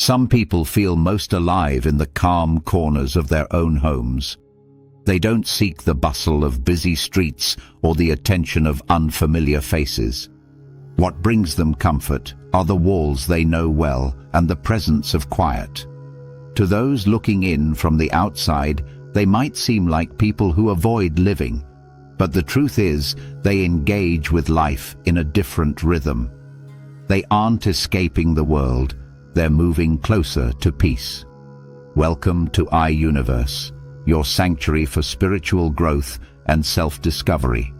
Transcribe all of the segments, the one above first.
Some people feel most alive in the calm corners of their own homes. They don't seek the bustle of busy streets or the attention of unfamiliar faces. What brings them comfort are the walls they know well and the presence of quiet. To those looking in from the outside, they might seem like people who avoid living, but the truth is they engage with life in a different rhythm. They aren't escaping the world, they're moving closer to peace. Welcome to iUniverse, your sanctuary for spiritual growth and self-discovery.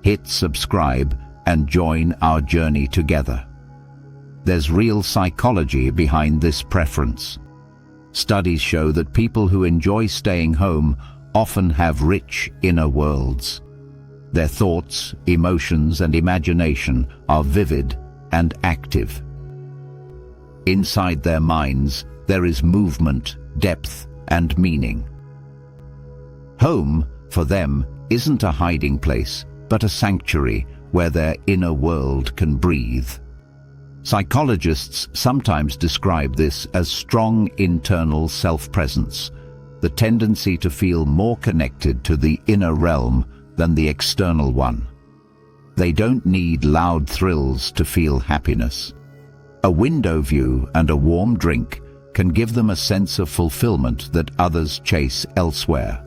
Hit subscribe and join our journey together. There's real psychology behind this preference. Studies show that people who enjoy staying home often have rich inner worlds. Their thoughts, emotions, and imagination are vivid and active. Inside their minds, there is movement, depth, and meaning. Home, for them, isn't a hiding place, but a sanctuary where their inner world can breathe. Psychologists sometimes describe this as strong internal self-presence, the tendency to feel more connected to the inner realm than the external one. They don't need loud thrills to feel happiness. A window view and a warm drink can give them a sense of fulfillment that others chase elsewhere.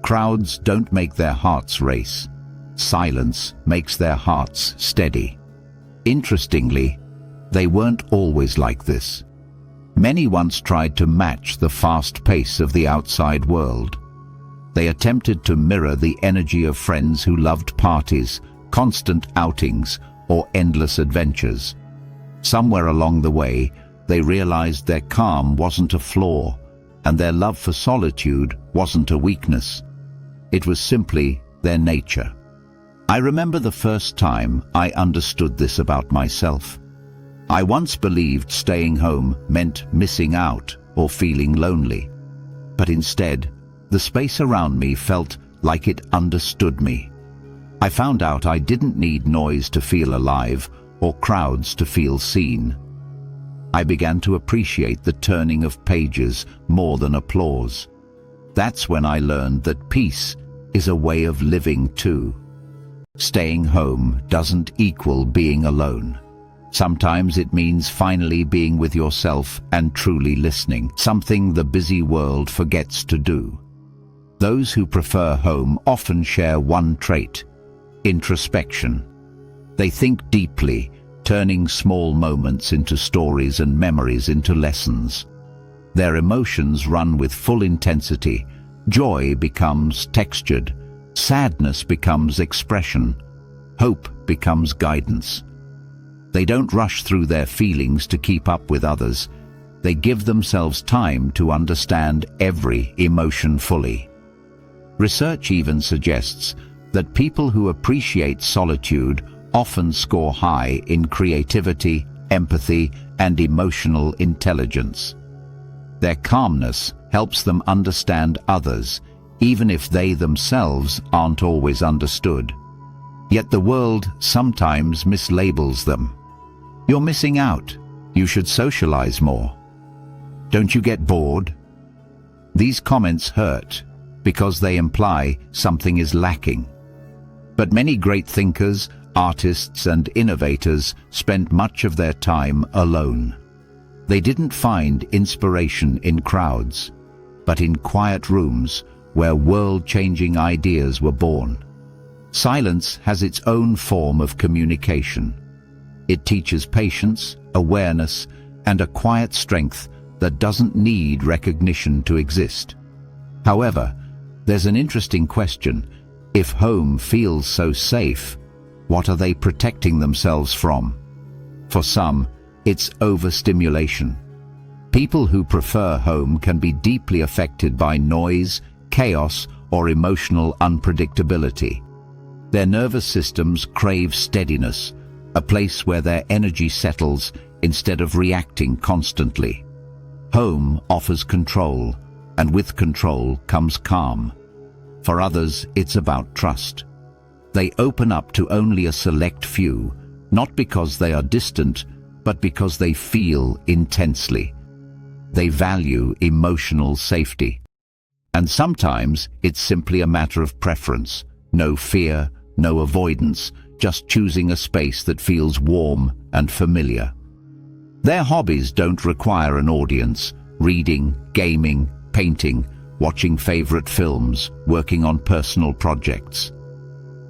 Crowds don't make their hearts race. Silence makes their hearts steady. Interestingly, they weren't always like this. Many once tried to match the fast pace of the outside world. They attempted to mirror the energy of friends who loved parties, constant outings, or endless adventures. Somewhere along the way, they realized their calm wasn't a flaw, and their love for solitude wasn't a weakness. It was simply their nature. I remember the first time I understood this about myself. I once believed staying home meant missing out or feeling lonely. But instead, the space around me felt like it understood me. I found out I didn't need noise to feel alive or crowds to feel seen. I began to appreciate the turning of pages more than applause. That's when I learned that peace is a way of living too. Staying home doesn't equal being alone. Sometimes it means finally being with yourself and truly listening, something the busy world forgets to do. Those who prefer home often share one trait: introspection. They think deeply, turning small moments into stories and memories into lessons. Their emotions run with full intensity. Joy becomes textured. Sadness becomes expression. Hope becomes guidance. They don't rush through their feelings to keep up with others. They give themselves time to understand every emotion fully. Research even suggests that people who appreciate solitude often score high in creativity, empathy, and emotional intelligence. Their calmness helps them understand others, even if they themselves aren't always understood. Yet the world sometimes mislabels them. You're missing out. You should socialize more. Don't you get bored? These comments hurt because they imply something is lacking. But many great thinkers, artists, and innovators spent much of their time alone. They didn't find inspiration in crowds, but in quiet rooms where world-changing ideas were born. Silence has its own form of communication. It teaches patience, awareness, and a quiet strength that doesn't need recognition to exist. However, there's an interesting question. If home feels so safe, what are they protecting themselves from? For some, it's overstimulation. People who prefer home can be deeply affected by noise, chaos, or emotional unpredictability. Their nervous systems crave steadiness, a place where their energy settles instead of reacting constantly. Home offers control, and with control comes calm. For others, it's about trust. They open up to only a select few, not because they are distant, but because they feel intensely. They value emotional safety. And sometimes it's simply a matter of preference. No fear, no avoidance, just choosing a space that feels warm and familiar. Their hobbies don't require an audience. Reading, gaming, painting, watching favorite films, working on personal projects.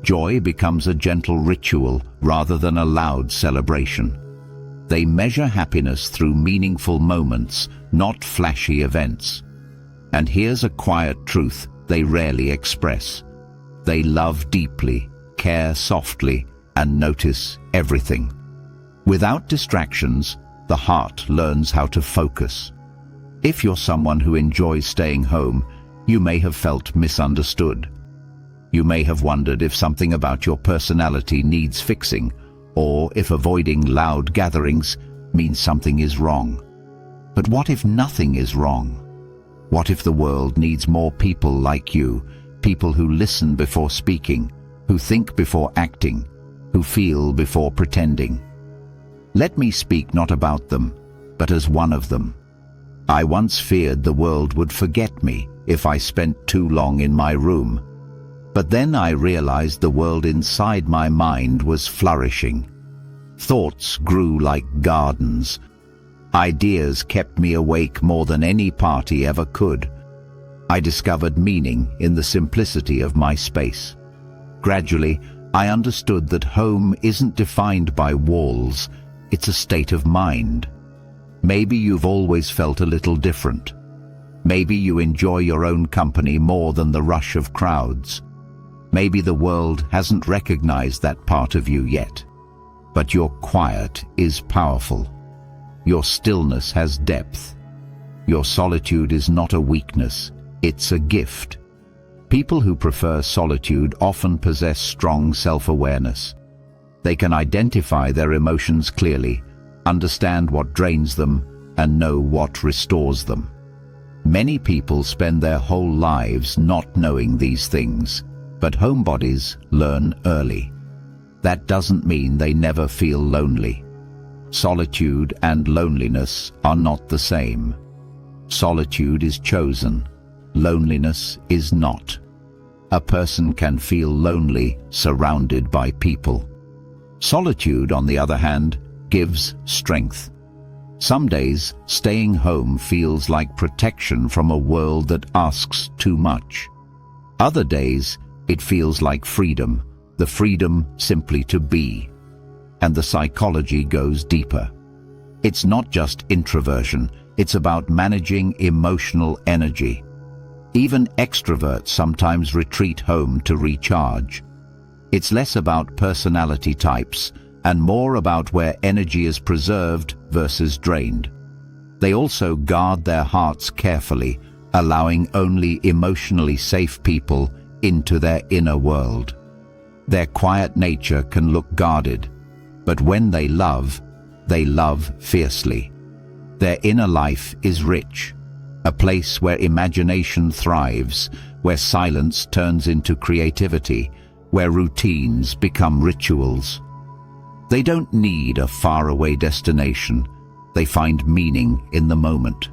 Joy becomes a gentle ritual rather than a loud celebration. They measure happiness through meaningful moments, not flashy events. And here's a quiet truth they rarely express. They love deeply, care softly, and notice everything. Without distractions, the heart learns how to focus. If you're someone who enjoys staying home, you may have felt misunderstood. You may have wondered if something about your personality needs fixing, or if avoiding loud gatherings means something is wrong. But what if nothing is wrong? What if the world needs more people like you, people who listen before speaking, who think before acting, who feel before pretending? Let me speak not about them, but as one of them. I once feared the world would forget me if I spent too long in my room. But then I realized the world inside my mind was flourishing. Thoughts grew like gardens. Ideas kept me awake more than any party ever could. I discovered meaning in the simplicity of my space. Gradually, I understood that home isn't defined by walls, it's a state of mind. Maybe you've always felt a little different. Maybe you enjoy your own company more than the rush of crowds. Maybe the world hasn't recognized that part of you yet. But your quiet is powerful. Your stillness has depth. Your solitude is not a weakness, it's a gift. People who prefer solitude often possess strong self-awareness. They can identify their emotions clearly, understand what drains them, and know what restores them. Many people spend their whole lives not knowing these things, but homebodies learn early. That doesn't mean they never feel lonely. Solitude and loneliness are not the same. Solitude is chosen. Loneliness is not. A person can feel lonely surrounded by people. Solitude, on the other hand, gives strength. Some days, staying home feels like protection from a world that asks too much. Other days, it feels like freedom, the freedom simply to be. And the psychology goes deeper. It's not just introversion, it's about managing emotional energy. Even extroverts sometimes retreat home to recharge. It's less about personality types and more about where energy is preserved versus drained. They also guard their hearts carefully, allowing only emotionally safe people into their inner world. Their quiet nature can look guarded, but when they love fiercely. Their inner life is rich, a place where imagination thrives, where silence turns into creativity, where routines become rituals. They don't need a faraway destination. They find meaning in the moment.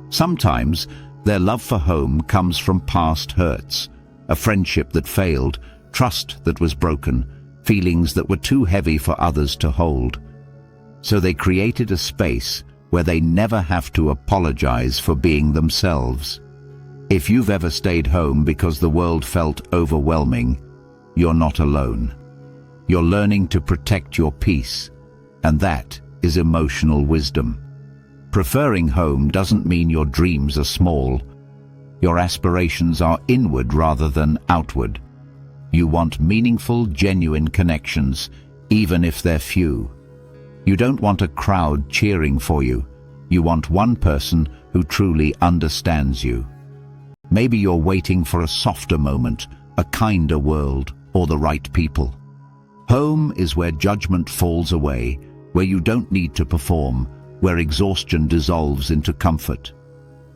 Sometimes their love for home comes from past hurts, a friendship that failed, trust that was broken, feelings that were too heavy for others to hold. So they created a space where they never have to apologize for being themselves. If you've ever stayed home because the world felt overwhelming, you're not alone. You're learning to protect your peace, and that is emotional wisdom. Preferring home doesn't mean your dreams are small. Your aspirations are inward rather than outward. You want meaningful, genuine connections, even if they're few. You don't want a crowd cheering for you. You want one person who truly understands you. Maybe you're waiting for a softer moment, a kinder world, or the right people. Home is where judgment falls away, where you don't need to perform, where exhaustion dissolves into comfort.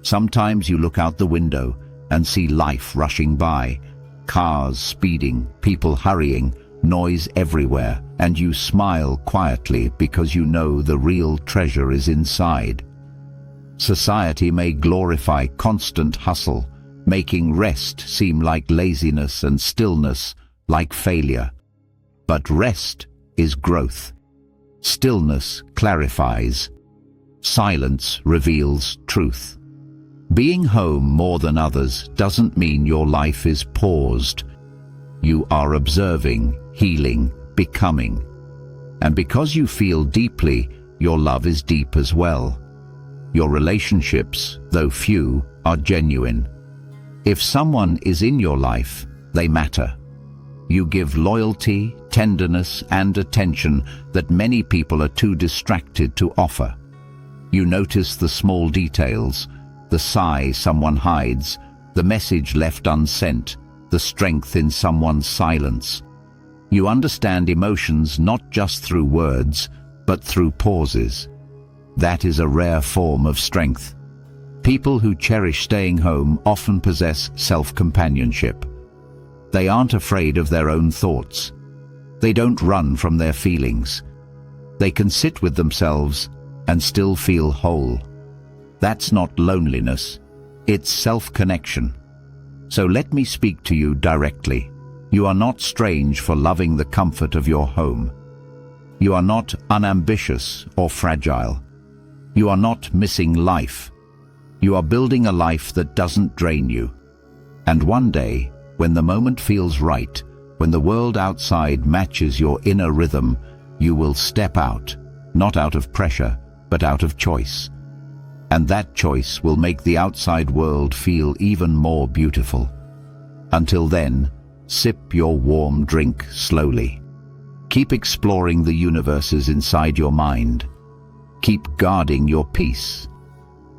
Sometimes you look out the window and see life rushing by, cars speeding, people hurrying, noise everywhere, and you smile quietly because you know the real treasure is inside. Society may glorify constant hustle, making rest seem like laziness and stillness like failure. But rest is growth. Stillness clarifies. Silence reveals truth. Being home more than others doesn't mean your life is paused. You are observing, healing, becoming. And because you feel deeply, your love is deep as well. Your relationships, though few, are genuine. If someone is in your life, they matter. You give loyalty, tenderness, and attention that many people are too distracted to offer. You notice the small details, the sigh someone hides, the message left unsent, the strength in someone's silence. You understand emotions not just through words, but through pauses. That is a rare form of strength. People who cherish staying home often possess self-companionship. They aren't afraid of their own thoughts. They don't run from their feelings. They can sit with themselves and still feel whole. That's not loneliness, it's self-connection. So let me speak to you directly. You are not strange for loving the comfort of your home. You are not unambitious or fragile. You are not missing life. You are building a life that doesn't drain you. And one day, when the moment feels right, when the world outside matches your inner rhythm, you will step out, not out of pressure, but out of choice. And that choice will make the outside world feel even more beautiful. Until then, sip your warm drink slowly. Keep exploring the universes inside your mind. Keep guarding your peace.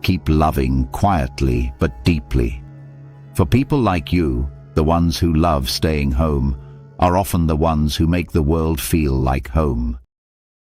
Keep loving quietly but deeply. For people like you, the ones who love staying home, are often the ones who make the world feel like home.